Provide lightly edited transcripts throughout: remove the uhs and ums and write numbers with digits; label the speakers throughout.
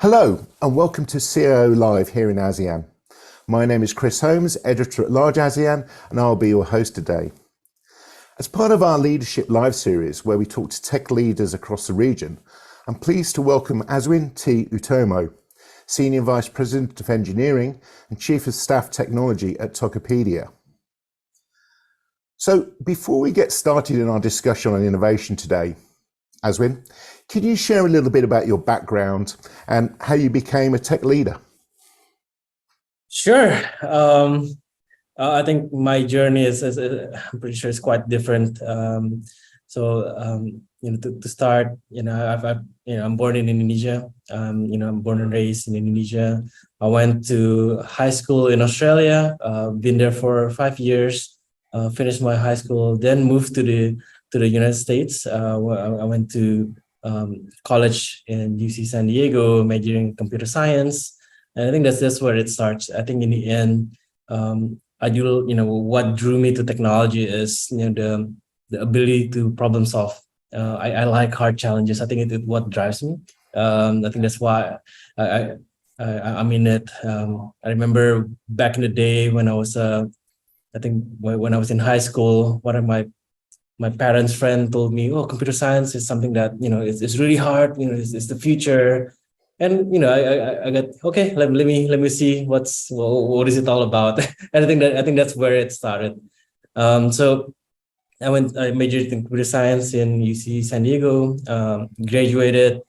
Speaker 1: Hello and welcome to CIO Live here in ASEAN. My name is Chris Holmes, Editor at Large ASEAN, and I'll be your host today. As part of our Leadership Live series, where we talk to tech leaders across the region, I'm pleased to welcome Aswin T. Utomo, Senior Vice President of Engineering and Chief of Staff Technology at Tokopedia. So before we get started in our discussion on innovation today, Aswin, can you share a little bit about your background and how you became a tech leader?
Speaker 2: Sure. I think my journey I'm pretty sure it's quite different. To start, I'm born in Indonesia. I'm born and raised in Indonesia. I went to high school in Australia. Been there for 5 years. Finished my high school, then moved to the United States. Where I went to college in UC San Diego, majoring in computer science. And I think that's where it starts. I think in the end, what drew me to technology is the ability to problem solve. I like hard challenges. I think it's what drives me. I think that's why I'm in it. I remember back in the day when I was when I was in high school, one of my parents' friend told me, "Oh, computer science is something that it's really hard. It's the future." And I got okay. Let me see what is it all about. And I think that's where it started. So I majored in computer science in UC San Diego. Graduated.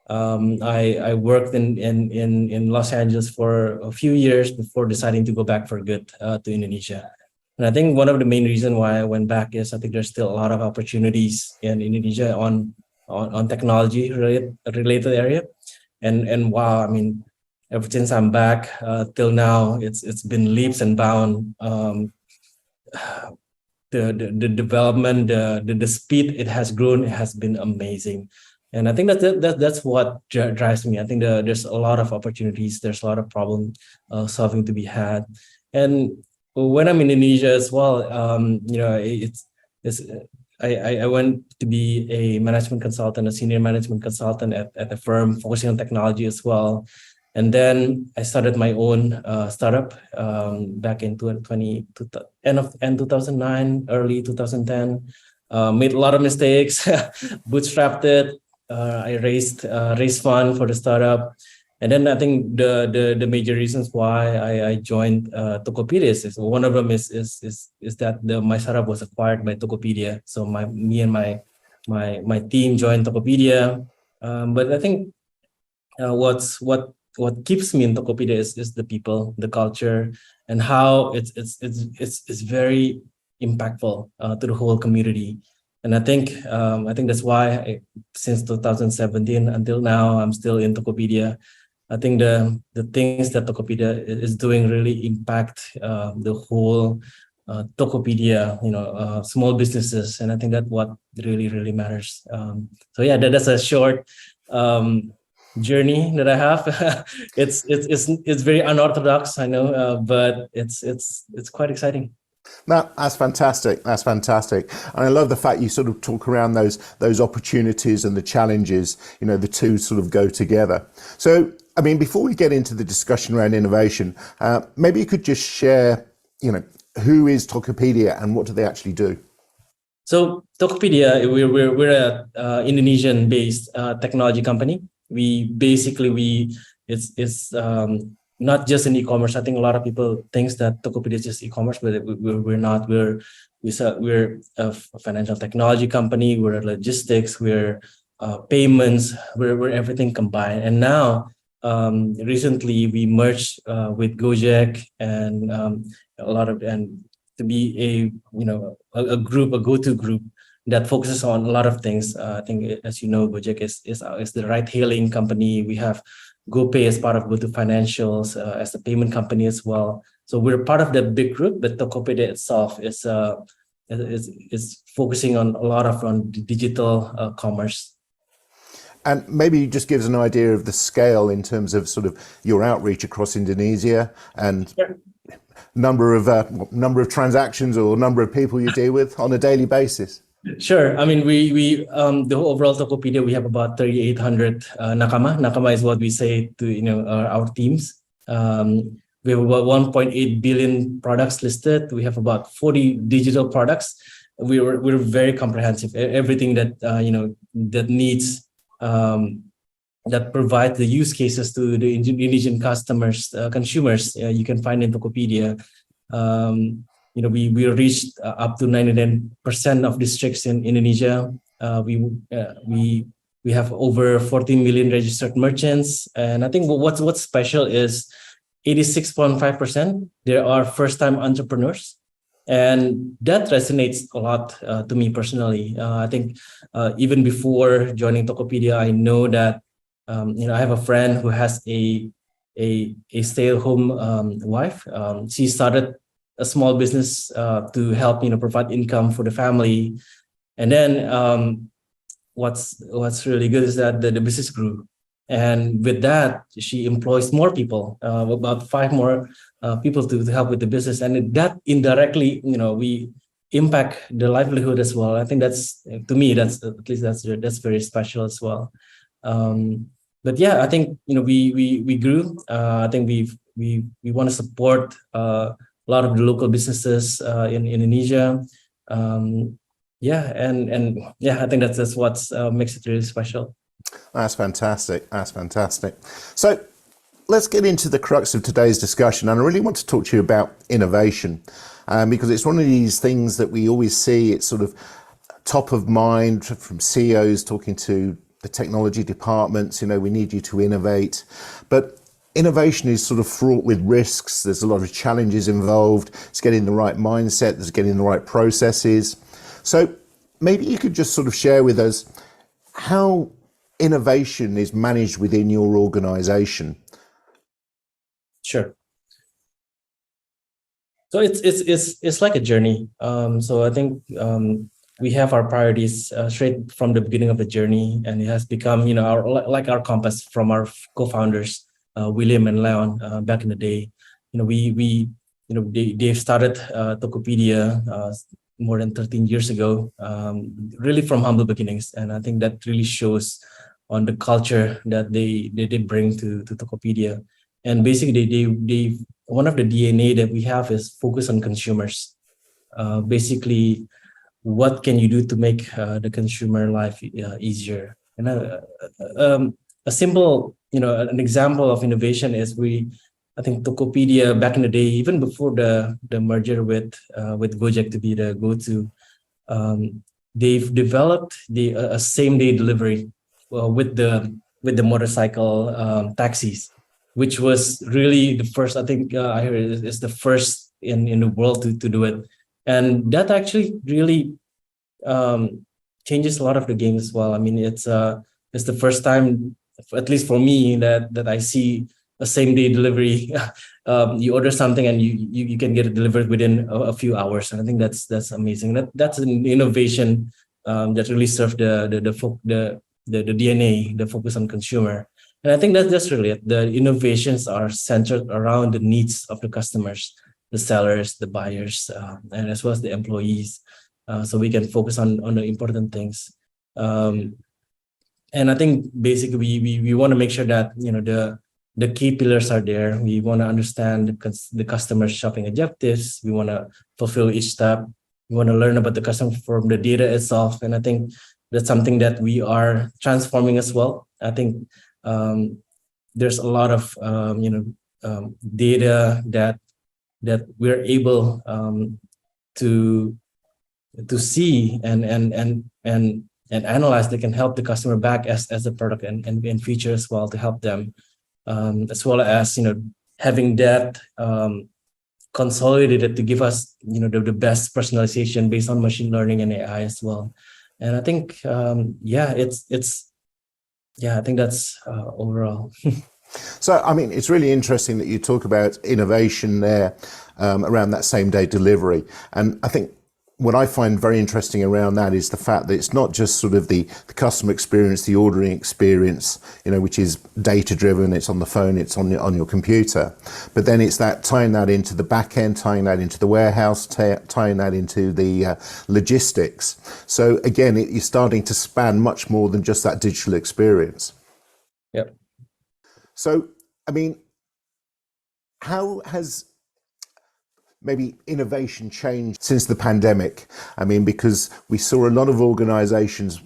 Speaker 2: I worked in Los Angeles for a few years before deciding to go back for good to Indonesia. And I think one of the main reasons why I went back is I think there's still a lot of opportunities in Indonesia on technology related area. And wow, I mean, ever since I'm back till now, it's been leaps and bounds. The development, the speed it has grown, it has been amazing. And I think that's what drives me. I think there's a lot of opportunities. There's a lot of problem solving to be had. And when I'm in Indonesia as well, I went to be a management consultant, a senior management consultant at a firm focusing on technology as well. And then I started my own startup back in end 2009, early 2010. Made a lot of mistakes, bootstrapped it. I raised fund for the startup. And then I think the major reasons why I joined Tokopedia is one of them is that my startup was acquired by Tokopedia. So me and my team joined Tokopedia. But I think what keeps me in Tokopedia is the people, the culture, and how it's very impactful to the whole community. And I think that's why since 2017 until now I'm still in Tokopedia. I think the things that Tokopedia is doing really impact the whole Tokopedia, small businesses, and I think that what really matters. So yeah, that's a short journey that I have. It's very unorthodox, I know, but it's quite exciting.
Speaker 1: That's fantastic. That's fantastic. And I love the fact you sort of talk around those opportunities and the challenges, the two sort of go together. So, I mean, before we get into the discussion around innovation, maybe you could just share, who is Tokopedia and what do they actually do?
Speaker 2: So Tokopedia, we're a Indonesian-based technology company. It's not just in e-commerce. I think a lot of people think that Tokopedia is just e-commerce, but we're not. We're a financial technology company. We're logistics. We're payments. We're everything combined. And now, recently we merged with Gojek and to be a go-to group that focuses on a lot of things. I think, as you know, Gojek is the ride-hailing company. We have GoPay as part of GoTo Financials as a payment company as well. So we're part of that big group, but Tokopedia itself is focusing on a lot on digital commerce.
Speaker 1: And maybe you just give us an idea of the scale in terms of sort of your outreach across Indonesia and sure. number of transactions or number of people you deal with on a daily basis.
Speaker 2: Sure. I mean, the overall Tokopedia, we have about 3,800 nakama. Nakama is what we say to our teams. We have about 1.8 billion products listed. We have about 40 digital products. We're very comprehensive. Everything that that needs that provide the use cases to the Indonesian customers, consumers, you can find in Tokopedia. We reached up to 99% of districts in Indonesia. We have over 14 million registered merchants, and I think what's special is 86.5% there are first-time entrepreneurs, and that resonates a lot to me personally. I think even before joining Tokopedia, I know that I have a friend who has a stay-at-home wife. She started a small business to help provide income for the family, and then what's really good is that the business grew, and with that she employs more people, about 5 more people to help with the business, and that indirectly we impact the livelihood as well. I think that's, to me, that's at least that's very special as well. But yeah, I think we grew. I think we want to support a lot of the local businesses in Indonesia. I think that's what makes it really special.
Speaker 1: That's fantastic. That's fantastic. So let's get into the crux of today's discussion. And I really want to talk to you about innovation, because it's one of these things that we always see. It's sort of top of mind from CEOs talking to the technology departments. We need you to innovate. But innovation is sort of fraught with risks. There's a lot of challenges involved. It's getting the right mindset. There's getting the right processes. So maybe you could just sort of share with us how innovation is managed within your organization.
Speaker 2: Sure. So it's like a journey. So I think we have our priorities straight from the beginning of the journey, and it has become our compass from our co-founders. William and Leon, back in the day, they've started Tokopedia more than 13 years ago, really from humble beginnings, and I think that really shows on the culture that they bring to Tokopedia. And basically, they one of the DNA that we have is focus on consumers. Basically, what can you do to make the consumer life easier? And a simple, an example of innovation is I think Tokopedia back in the day, even before the merger with Gojek to be the go-to, they've developed a same-day delivery with the motorcycle taxis, which was really the first. I think I heard it's the first in the world to do it, and that actually really changes a lot of the game as well. I mean, it's the first time, at least for me, that I see a same-day delivery. You order something and you can get it delivered within a few hours, and I think that's amazing. That's an innovation that really served the DNA, the focus on consumer. And I think that's really it. The innovations are centered around the needs of the customers, the sellers, the buyers, and as well as the employees, so we can focus on the important things. And I think basically we want to make sure that the key pillars are there. We want to understand the customer's shopping objectives. We want to fulfill each step. We want to learn about the customer from the data itself. And I think that's something that we are transforming as well. I think there's a lot of data that we're able to see and analyze that can help the customer back as a product and feature as well to help them, as well as having that consolidated to give us the best personalization based on machine learning and AI as well. And I think I think that's overall.
Speaker 1: So, I mean, it's really interesting that you talk about innovation there around that same day delivery. And I think what I find very interesting around that is the fact that it's not just sort of the customer experience, the ordering experience, which is data driven, it's on the phone, it's on your computer, but then it's that tying that into the back end, tying that into the warehouse, tying that into the logistics. So again, you're starting to span much more than just that digital experience.
Speaker 2: Yep.
Speaker 1: So, I mean, how has maybe innovation changed since the pandemic? I mean, because we saw a lot of organizations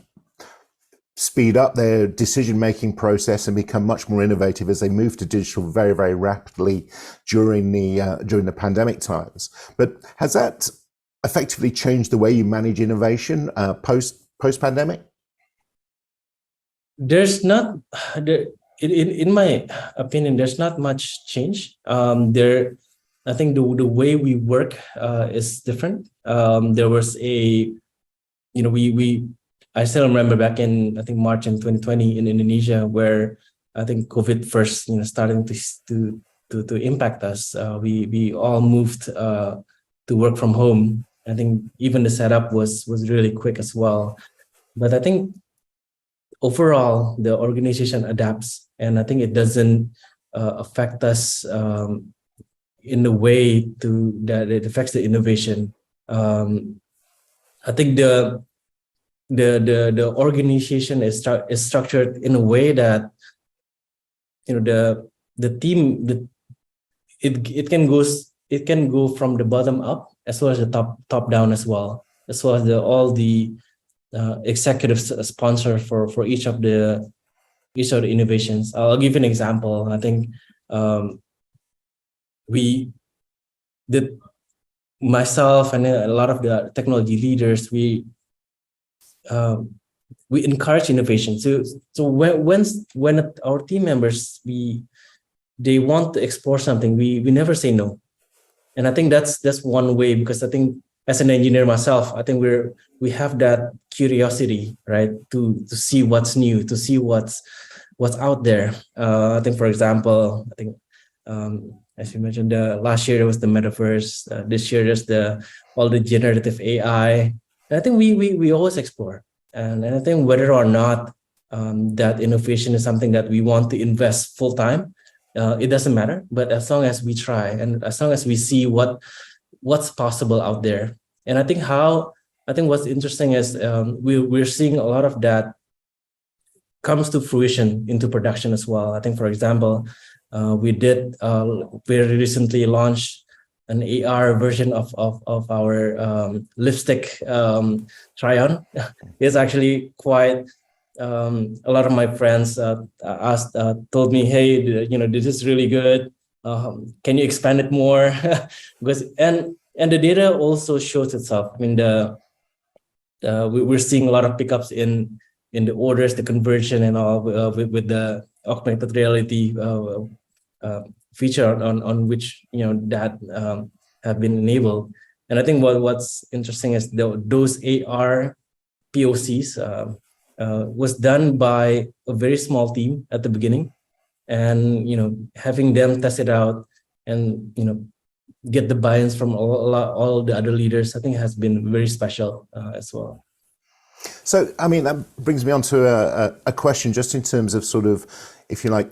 Speaker 1: speed up their decision-making process and become much more innovative as they move to digital very, very rapidly during the pandemic times. But has that effectively changed the way you manage innovation post-pandemic?
Speaker 2: There's not, in my opinion, there's not much change. I think the way we work is different. There was I still remember back in, I think, March in 2020 in Indonesia, where I think COVID first starting to impact us. We all moved to work from home. I think even the setup was really quick as well. But I think overall the organization adapts, and I think it doesn't affect us in a way that it affects the innovation. I think the organization is structured in a way that the team it can go from the bottom up as well as the top down as well as all the executive sponsor for each of the innovations. I'll give you an example. I think myself and a lot of the technology leaders, we encourage innovation. So when our team members they want to explore something, we never say no. And I think that's one way, because I think as an engineer myself, I think we have that curiosity, right, to see what's new, to see what's out there. I think, for example, as you mentioned, last year there was the metaverse. This year there's all the generative AI. And I think we always explore, and I think whether or not that innovation is something that we want to invest full time, it doesn't matter. But as long as we try, and as long as we see what's possible out there, and I think what's interesting is we're seeing a lot of that comes to fruition into production as well. I think, for example, we very recently launched an AR version of our lipstick try-on. It's actually quite. A lot of my friends told me, "Hey, this is really good. Can you expand it more?" Because and the data also shows itself. I mean, we're seeing a lot of pickups in the orders, the conversion, and all with the augmented reality feature on which that have been enabled. And I think what's interesting is those AR POCs was done by a very small team at the beginning, and having them test it out and get the buy-ins from all the other leaders, I think has been very special as well.
Speaker 1: So, I mean, that brings me on to a question just in terms of sort of, if you like,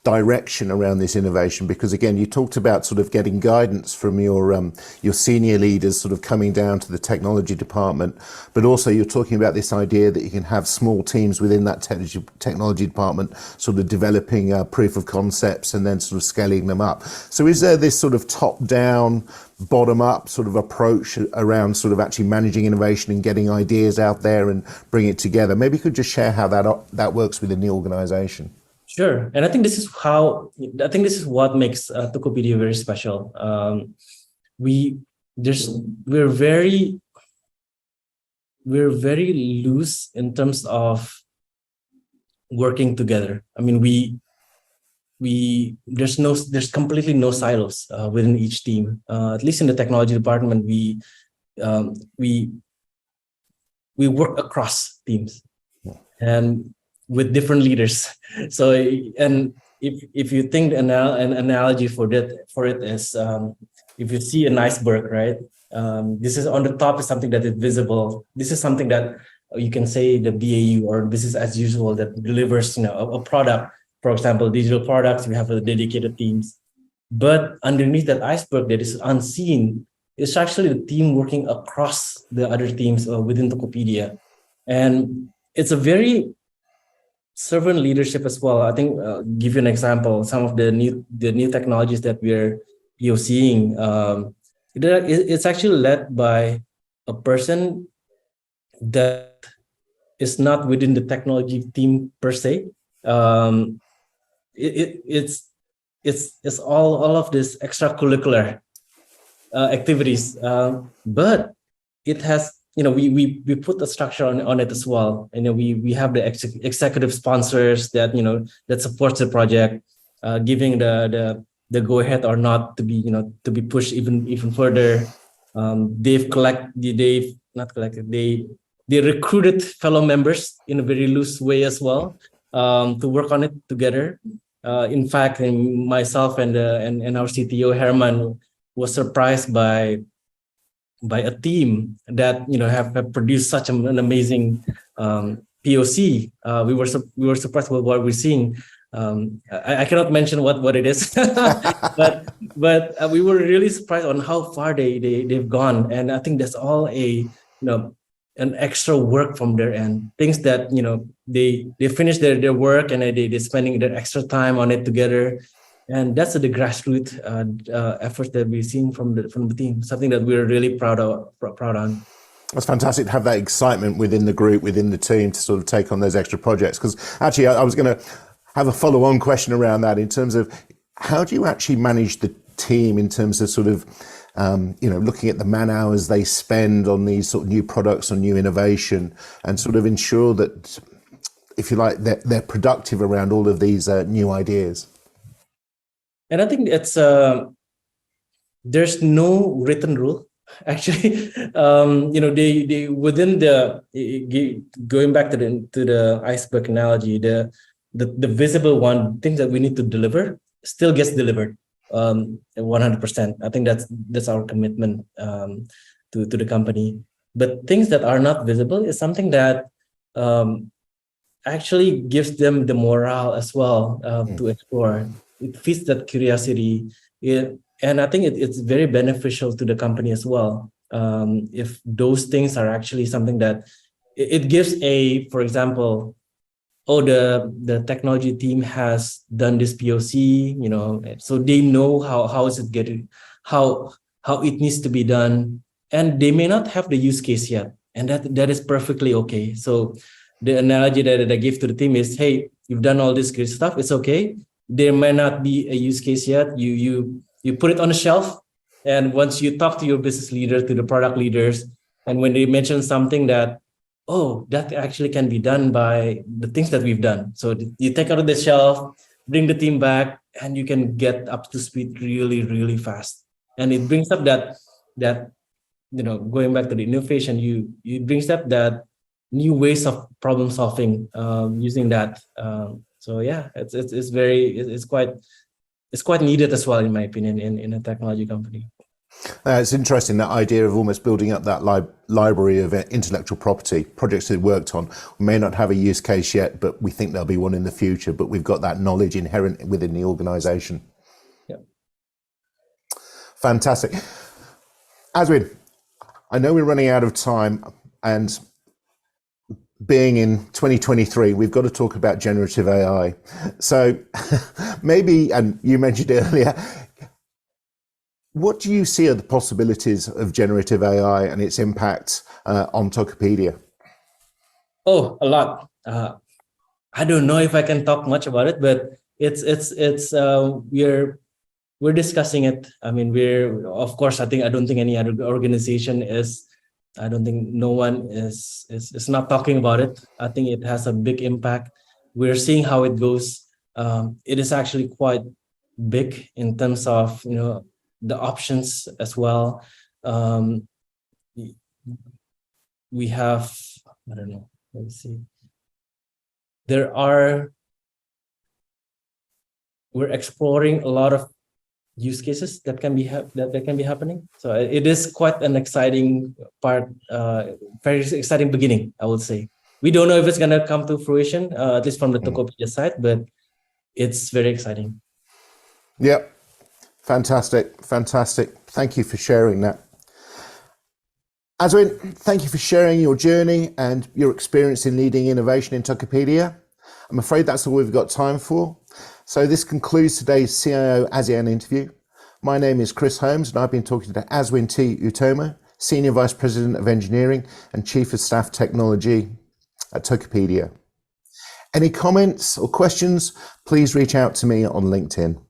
Speaker 1: direction around this innovation, because again, you talked about sort of getting guidance from your senior leaders sort of coming down to the technology department, but also you're talking about this idea that you can have small teams within that technology department sort of developing proof of concepts and then sort of scaling them up. So is there this sort of top-down, bottom-up sort of approach around sort of actually managing innovation and getting ideas out there and bringing it together? Maybe you could just share how that works within the organization.
Speaker 2: Sure, and I think this is what makes Tokopedia very special. We're very loose in terms of working together. I mean, there's completely no silos within each team. At least in the technology department, we work across teams and with different leaders. So, and if you think an analogy for it is, if you see an iceberg, right? This is on the top is something that is visible. This is something that you can say the BAU or business as usual that delivers, a product. For example, digital products, we have a dedicated teams. But underneath that iceberg that is unseen, it's actually the team working across the other teams within Tokopedia. And it's a very servant leadership as well. I think give you an example, some of the new technologies that we're seeing, it's actually led by a person that is not within the technology team per se. It's all of this extracurricular activities, but it has, we put a structure on it as well. We have the executive sponsors that that supports the project, giving the go ahead or not to be pushed even further. They recruited fellow members in a very loose way as well, to work on it together. In fact, myself and our CTO Herman was surprised by a team that have produced such an amazing POC. We were surprised with what we're seeing. I cannot mention what it is, but we were really surprised on how far they've gone, and I think that's all an extra work from their end. Things that they finish their work and they're spending their extra time on it together. And that's the grassroots effort that we've seen from the team. Something that we're really proud on.
Speaker 1: That's fantastic to have that excitement within the group, within the team, to sort of take on those extra projects. Because actually, I was going to have a follow-on question around that in terms of how do you actually manage the team in terms of sort of looking at the man hours they spend on these sort of new products or new innovation, and sort of ensure that, if you like, they're productive around all of these new ideas.
Speaker 2: And I think it's there's no written rule actually. They within going back to the iceberg analogy, the visible one, things that we need to deliver still gets delivered 100%. I think that's our commitment to the company. But things that are not visible is something that actually gives them the morale as well to explore. It feeds that curiosity, and I think it's very beneficial to the company as well. If those things are actually something that it gives for example, the technology team has done this POC, so they know how is it getting, how it needs to be done, and they may not have the use case yet, and that is perfectly okay. So the analogy that I give to the team is, hey, you've done all this good stuff, it's okay. There may not be a use case yet. You put it on a shelf, and once you talk to your business leaders, to the product leaders, and when they mention something that, oh, that actually can be done by the things that we've done. So you take out of the shelf, bring the team back, and you can get up to speed really, really fast. And it brings up that going back to the innovation, it brings up that new ways of problem solving using that. So yeah, it's quite needed as well, in my opinion, in a technology company.
Speaker 1: It's interesting, that idea of almost building up that library of intellectual property, projects we've worked on. We may not have a use case yet, but we think there'll be one in the future, but we've got that knowledge inherent within the organization.
Speaker 2: Yeah.
Speaker 1: Fantastic. Aswin, I know we're running out of time, and being in 2023, we've got to talk about generative AI. So maybe, and you mentioned it earlier, what do you see are the possibilities of generative AI and its impact on Tokopedia?
Speaker 2: Oh, a lot. I don't know if I can talk much about it, but we're discussing it. I mean, of course, I don't think any other organization is. I don't think no one is not talking about it. I think it has a big impact. We're seeing how it goes. It is actually quite big in terms of the options as well. We have, I don't know, let me see. We're exploring a lot of use cases that can be that can be happening. So it is quite an exciting part, very exciting beginning, I would say. We don't know if it's gonna come to fruition, at least from the Tokopedia side, but it's very exciting.
Speaker 1: Yep. Fantastic. Thank you for sharing that. Azwin, thank you for sharing your journey and your experience in leading innovation in Tokopedia. I'm afraid that's all we've got time for. So this concludes today's CIO ASEAN interview. My name is Chris Holmes and I've been talking to Azwin T. Utomo, Senior Vice President of Engineering and Chief of Staff Technology at Tokopedia. Any comments or questions, please reach out to me on LinkedIn.